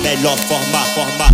melhor forma.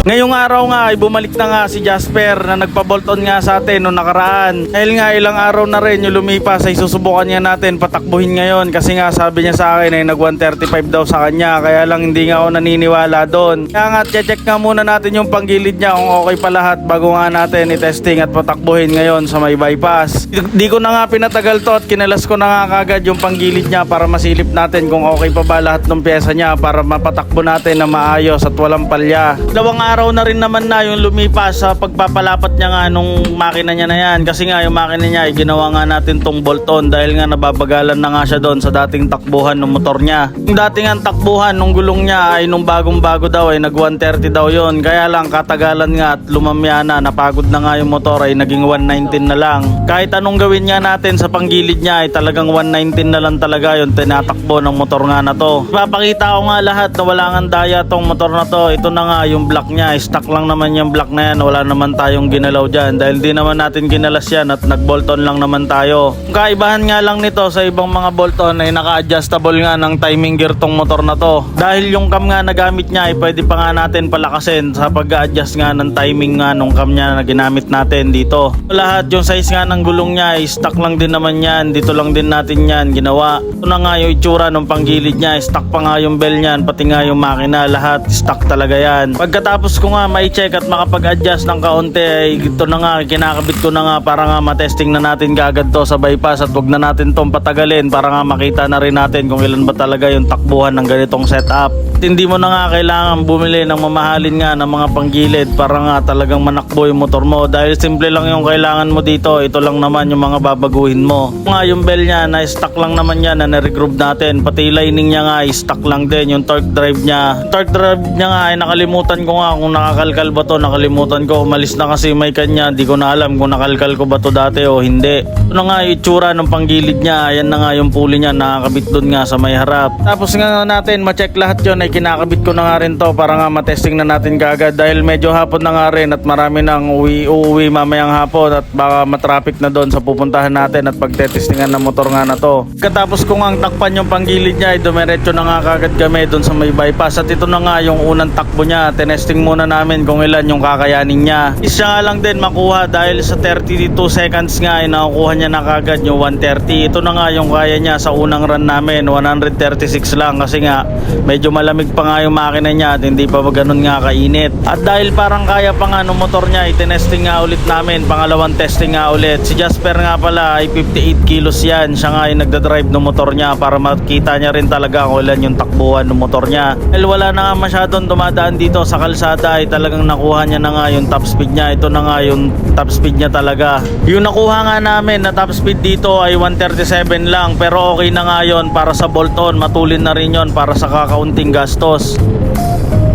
Ngayong araw nga ay bumalik na nga si Jasper na nagpa-bolt-on nga sa atin noong nakaraan. Dahil nga ilang araw na rin yung lumipas ay susubukan niya natin patakbuhin ngayon kasi nga sabi niya sa akin ay nag 135 daw sa kanya, kaya lang hindi nga ako naniniwala doon. Kaya nga check nga muna natin yung panggilid niya kung okay pa lahat bago nga natin i-testing at patakbuhin ngayon sa may bypass. Di ko na nga pinatagal to at kinalas ko na nga kagad yung panggilid niya para masilip natin kung okay pa ba lahat ng pyesa niya para mapatakbo natin na maayos at walang palya. Dalawang araw na rin naman na yung lumipas sa pagpapalapat niya nga nung makina niya na yan, kasi nga yung makina niya ay ginawa nga natin tong bolt-on dahil nga nababagalan na nga siya doon sa dating takbuhan ng motor niya. Yung dating ang takbuhan nung gulong niya ay nung bagong bago daw ay nag 130 daw yon, kaya lang katagalan nga at lumamya na, napagod na nga yung motor ay naging 119 na lang. Kahit anong gawin nga natin sa panggilid niya ay talagang 119 na lang talaga yung tinatakbo ng motor nga na to. Ipapakita ko nga lahat na wala nga daya tong motor na to. Ito na nga yung block niya, stock lang naman yung block na yan, wala naman tayong ginalaw dyan dahil di naman natin ginalas yan at nag bolt-on lang naman tayo. Kaibahan nga lang nito sa ibang mga bolt-on ay naka-adjustable nga ng timing gear tong motor na to. Dahil yung cam nga na gamit niya ay pwede pa nga natin palakasin sa pag-a-adjust nga ng timing nga nung cam niya na ginamit natin dito. Lahat yung size nga ng gulong niya ay stock lang din naman yan, dito lang din natin yan ginawa. Ito na nga yung itsura ng panggilid niya, stock pa nga yung bell niyan, pati nga yung makina, lahat stock talaga yan. Pagkatapos ko nga may check at makapag-adjust ng kaunti ay ito na nga, kinakabit ko na nga para nga matesting na natin kagad to sa bypass at wag na natin tong patagalin para nga makita na rin natin kung ilan ba talaga yung takbuhan ng ganitong setup. At hindi mo na nga kailangan bumili ng mamahalin nga ng mga panggilid para nga talagang manakbo yung motor mo dahil simple lang yung kailangan mo dito, ito lang naman yung mga babaguhin mo. Nga yung bell niya na stock lang naman yan na na-regroove natin, pati lining niya nga ay stock lang din, yung torque drive niya. Yung torque drive niya nga ay nakalimutan ko nga kung nakakalkal ba to, nakalimutan ko, umalis na kasi may kanya, di ko na alam kung nakalkal ko ba to dati o hindi. Ito na nga yung itsura ng panggilid niya, ayan na nga yung pulley niya, nakakabit doon nga sa may harap. Tapos nga natin ma-check lahat yun ay kinakabit ko na nga rin to para nga matesting na natin kagad dahil medyo hapon na nga rin at marami nang uuwi mamayang hapon at baka matraffic na doon sa pupuntahan natin at pagtetestingan ng motor nga na to. Katapos ko nga takpan yung panggilid niya ay dumiretso na nga kagad kami doon sa may bypass at ito na nga yung unang takbo niya, tinesting muna namin kung ilan yung kakayanin niya. Isa nga lang din makuha dahil sa 32 seconds nga ay nakukuha niya na kagad yung 130. Ito na nga yung kaya niya sa unang run namin, 136 lang kasi nga medyo malamig pa nga yung makina niya at hindi pa ganun nga kainit. At dahil parang kaya pa nga ng motor niya, itinesting nga ulit namin, pangalawang testing nga ulit. Si Jasper nga pala ay 58 kilos yan, siya nga ay nagdadrive ng motor niya para makita niya rin talaga kung ilan yung takbuhan ng motor niya. Dahil wala na nga masyadong dumadaan dito sa kalsada ay talagang nakuha niya na nga yung top speed niya. Ito na nga yung top speed niya talaga. Yung nakuha nga namin na top speed dito ay 137 lang, pero okay na nga yun para sa bolt-on, matulin na rin yun para sa kakaunting gastos.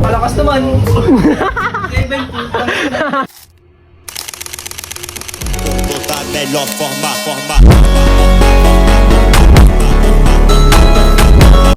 Malakas naman. Da melhor forma.